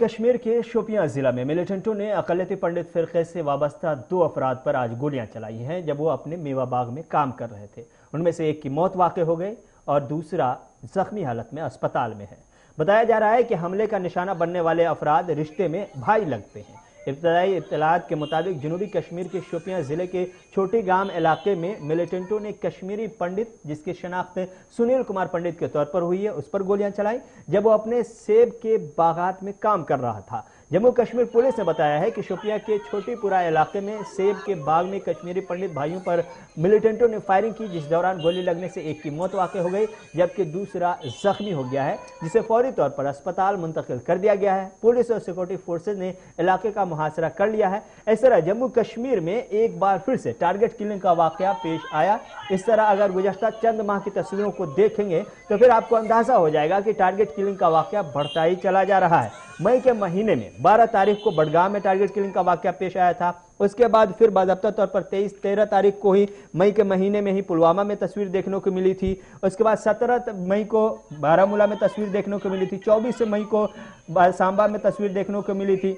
कश्मीर के शोपियां जिला में मिलिटेंटों ने अक़लियती पंडित फिरके से वाबस्ता 2 अफराद पर आज गोलियां चलाई हैं जब वो अपने मेवा बाग में काम कर रहे थे। उनमें से एक की मौत वाक़ई हो गई और दूसरा जख्मी हालत में अस्पताल में है। बताया जा रहा है कि हमले का निशाना बनने वाले अफराद रिश्ते में भाई लगते हैं। इब्तदाई इत्तलात के मुताबिक जनूबी कश्मीर के शोपियां जिले के छोटी गांव इलाके में मिलिटेंटों ने कश्मीरी पंडित, जिसकी शनाख्त सुनील कुमार पंडित के तौर पर हुई है, उस पर गोलियां चलाई जब वो अपने सेब के बागात में काम कर रहा था। जम्मू कश्मीर पुलिस ने बताया है कि शोपियां के छोटीपुरा इलाके में सेब के बाग में कश्मीरी पंडित भाइयों पर मिलिटेंटों ने फायरिंग की, जिस दौरान गोली लगने से एक की मौत वाक़ई हो गई जबकि दूसरा जख्मी हो गया है, जिसे फौरी तौर पर अस्पताल मुंतकिल कर दिया गया है। पुलिस और सिक्योरिटी फोर्सेज ने इलाके का मुहासरा कर लिया है। इस तरह जम्मू कश्मीर में एक बार फिर से टारगेट किलिंग का वाक़या पेश आया। इस तरह अगर गुज़श्ता चंद माह की तस्वीरों को देखेंगे तो फिर आपको अंदाजा हो जाएगा कि टारगेट किलिंग का वाक़या बढ़ता ही चला जा रहा है। मई के महीने में 12 तारीख को बडगाम में टारगेट किलिंग का वाक़या पेश आया था। उसके बाद फिर बाज़ाब्ता तौर पर 13 तारीख को ही मई के महीने में ही पुलवामा में तस्वीर देखने को मिली थी। उसके बाद 17 मई को बारामूला में तस्वीर देखने को मिली थी। 24 मई को सांबा में तस्वीर देखने को मिली थी,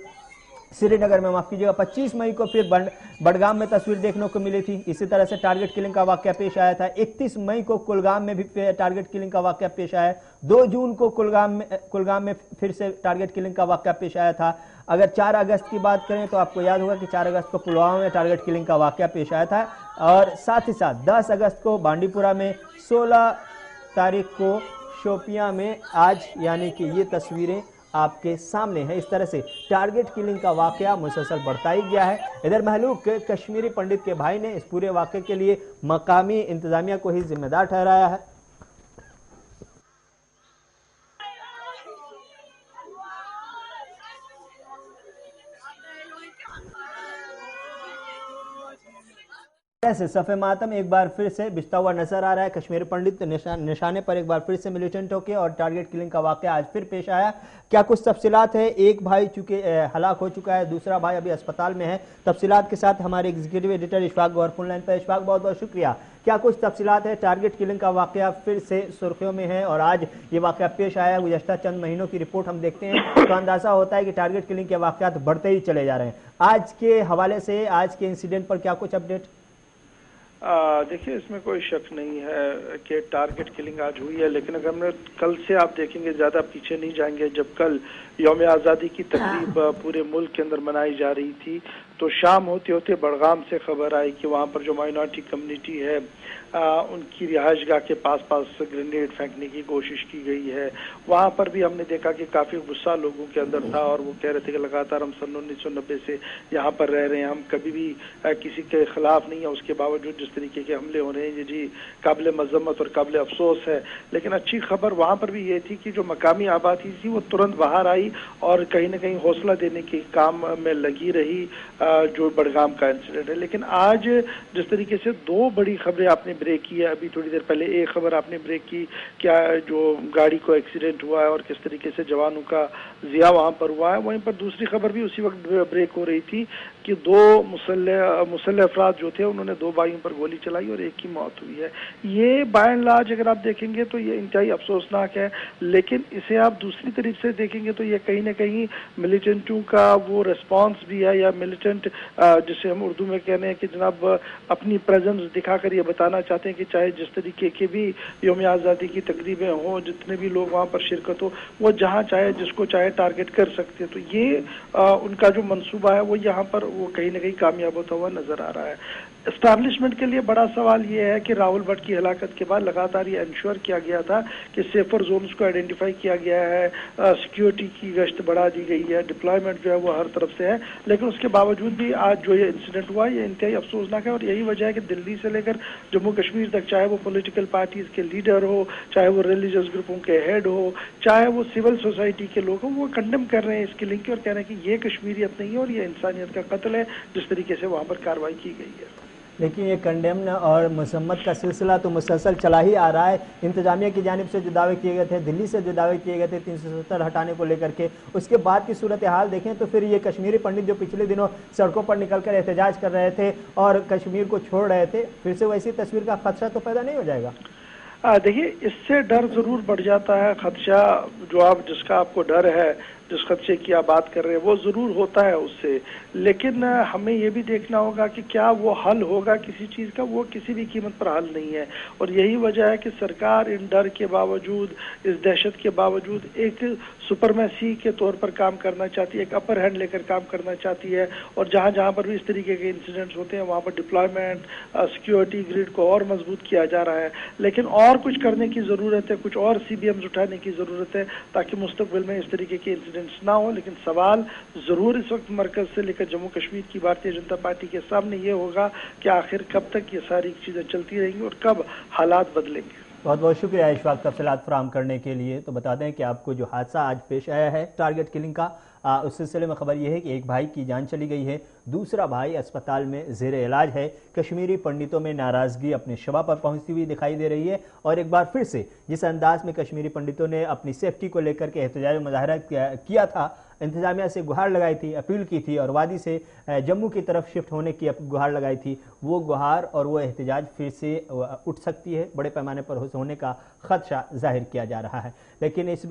श्रीनगर में, माफ कीजिएगा। 25 मई को फिर बडगाम में तस्वीर देखने को मिली थी। इसी तरह से टारगेट किलिंग का वाक़या पेश आया था। 31 मई को कुलगाम में भी टारगेट किलिंग का वाक़या पेश आया। 2 जून को कुलगाम में फिर से टारगेट किलिंग का वाक़या पेश आया था। अगर 4 अगस्त की बात करें तो आपको याद होगा कि 4 अगस्त को पुलवामा में टारगेट किलिंग का वाक़या पेश आया था और साथ ही साथ 10 अगस्त को बांडीपुरा में, 16 तारीख को शोपियां में। आज यानी कि ये तस्वीरें आपके सामने है। इस तरह से टारगेट किलिंग का वाक़या मुसलसल बढ़ता ही गया है। इधर महलूक कश्मीरी पंडित के भाई ने इस पूरे वाक़े के लिए मकामी इंतजामिया को ही जिम्मेदार ठहराया है। ऐसे सफ़े मातम एक बार फिर से बिछता हुआ नजर आ रहा है। कश्मीरी पंडित निशाने पर एक बार फिर से मिलिटेंटों के और टारगेट किलिंग का वाक़या आज फिर पेश आया। क्या कुछ तफसीलात है? एक भाई चूंकि हलाक हो चुका है, दूसरा भाई अभी अस्पताल में है। तफसीलात के साथ हमारे executive editor Ishfaq Gauhar phone line पर। इशफाक, बहुत बहुत शुक्रिया। क्या कुछ तफसीलात है? टारगेट किलिंग का वाक़या फिर से सुर्खियों में है और आज ये वाक़या पेश आया। गुज़श्ता चंद महीनों की रिपोर्ट हम देखते हैं तो अंदाज़ा होता है कि टारगेट किलिंग के वाक़यात बढ़ते ही चले जा रहे हैं। आज के हवाले से आज के इंसिडेंट पर क्या कुछ अपडेट? देखिए, इसमें कोई शक नहीं है कि टारगेट किलिंग आज हुई है, लेकिन अगर हम कल से आप देखेंगे, ज़्यादा पीछे नहीं जाएंगे, जब कल यौम आज़ादी की तकरीब पूरे मुल्क के अंदर मनाई जा रही थी तो शाम होते होते बडगाम से खबर आई कि वहाँ पर जो माइनॉरिटी कम्युनिटी है उनकी रिहाइशगाह के पास ग्रेनेड फेंकने की कोशिश की गई है। वहाँ पर भी हमने देखा कि काफ़ी गुस्सा लोगों के अंदर था और वो कह रहे थे कि लगातार हम सन 1990 से यहाँ पर रह रहे हैं, हम कभी भी किसी के खिलाफ नहीं है, उसके बावजूद जिस तरीके के हमले हो रहे हैं, ये जी काबिल मजम्मत और काबिल अफसोस है। लेकिन अच्छी खबर वहाँ पर भी ये थी कि जो मकामी आबादी थी वो तुरंत बाहर आई और कहीं ना कहीं हौसला देने के काम में लगी रही, जो बडगाम का इंसिडेंट है। लेकिन आज जिस तरीके से 2 बड़ी खबरें आपने ब्रेक की है, अभी थोड़ी देर पहले एक खबर आपने ब्रेक की, क्या जो गाड़ी को एक्सीडेंट हुआ है और किस तरीके से जवानों का जिया वहां पर हुआ है, वहीं पर दूसरी खबर भी उसी वक्त ब्रेक हो रही थी कि 2 मुसल्लह अफराद जो थे उन्होंने 2 भाइयों पर गोली चलाई और एक की मौत हुई है। ये बाय एंड लार्ज अगर आप देखेंगे तो ये इंतहाई अफसोसनाक है, लेकिन इसे आप दूसरी तरीके से देखेंगे तो ये कहीं ना कहीं मिलिटेंटों का वो रिस्पॉन्स भी है, या मिलिटेंट जिसे हम उर्दू में कहते हैं कि जनाब अपनी प्रेजेंस दिखाकर ये बताना चाहते हैं कि चाहे जिस तरीके की भी यौम आज़ादी की तकरीबें हों, जितने भी लोग वहाँ पर शिरकत हो, वो जहाँ चाहे जिसको चाहे टारगेट कर सकते हैं। तो ये उनका जो मंसूबा है वो यहाँ पर वो कहीं ना कहीं कामयाब होता हुआ नजर आ रहा है। एस्टैब्लिशमेंट के लिए बड़ा सवाल ये है कि राहुल भट्ट की हलाकत के बाद लगातार ये इंश्योर किया गया था कि सेफर जोन्स को आइडेंटिफाई किया गया है, सिक्योरिटी की गश्त बढ़ा दी गई है, डिप्लॉयमेंट जो है वो हर तरफ से है, लेकिन उसके बावजूद भी आज जो ये इंसिडेंट हुआ ये इंतहाई अफसोसनाक है। और यही वजह है कि दिल्ली से लेकर जम्मू कश्मीर तक, चाहे वो पॉलिटिकल पार्टीज के लीडर हो, चाहे वो रिलीजियस ग्रुपों के हेड हो, चाहे वो सिविल सोसाइटी के लोग हो, वो कंडेम कर रहे हैं इसकी लिंक और कह रहे हैं कि ये कश्मीरियत नहीं है और ये इंसानियत का कत्ल है जिस तरीके से वहाँ पर कार्रवाई की गई है। लेकिन ये कंडेम और मसम्मत का सिलसिला तो मुसलसल चला ही आ रहा है। इंतजामिया की जानिब से जो दावे किए गए थे, दिल्ली से जो दावे किए गए थे 370 हटाने को लेकर के, उसके बाद की सूरत हाल देखें तो फिर ये कश्मीरी पंडित जो पिछले दिनों सड़कों पर निकलकर एहतजाज कर रहे थे और कश्मीर को छोड़ रहे थे, फिर से वैसी तस्वीर का खदशा तो पैदा नहीं हो जाएगा? देखिए, इससे डर जरूर बढ़ जाता है। खदशा जो आप जिसका आपको डर है, जिस खदशे की आप बात कर रहे हैं वो जरूर होता है उससे, लेकिन हमें ये भी देखना होगा कि क्या वो हल होगा किसी चीज का, वो किसी भी कीमत पर हल नहीं है। और यही वजह है कि सरकार इन डर के बावजूद, इस दहशत के बावजूद एक सुपरमेसी के तौर पर काम करना चाहती है, एक अपर हैंड लेकर काम करना चाहती है। और जहां जहां पर भी इस तरीके के इंसिडेंट्स होते हैं वहां पर डिप्लॉयमेंट, सिक्योरिटी ग्रिड को और मजबूत किया जा रहा है। लेकिन और कुछ करने की जरूरत है, कुछ और CBMs उठाने की जरूरत है ताकि मुस्तकबिल में इस तरीके के इंसिडेंट्स ना हो। लेकिन सवाल जरूर इस वक्त मरकज से लेकर जम्मू कश्मीर की भारतीय जनता पार्टी के सामने ये होगा कि आखिर कब तक ये सारी चीजें चलती रहेंगी और कब हालात बदलेंगे। बहुत बहुत शुक्रिया इस वक्त तफसीलात फराहम करने के लिए। तो बता दें कि आपको जो हादसा आज पेश आया है टारगेट किलिंग का, उस सिलसिले में खबर यह है कि एक भाई की जान चली गई है, दूसरा भाई अस्पताल में जेर इलाज है। कश्मीरी पंडितों में नाराजगी अपने शबा पर पहुंचती हुई दिखाई दे रही है और एक बार फिर से जिस अंदाज में कश्मीरी पंडितों ने अपनी सेफ्टी को लेकर के एहतजाज मुजाहरा किया था, इंतजामिया से गुहार लगाई थी, अपील की थी और वादी से जम्मू की तरफ शिफ्ट होने की गुहार लगाई थी, वो गुहार और वो एहतजाज फिर से उठ सकती है, बड़े पैमाने पर होने का खदशा जाहिर किया जा रहा है। लेकिन इस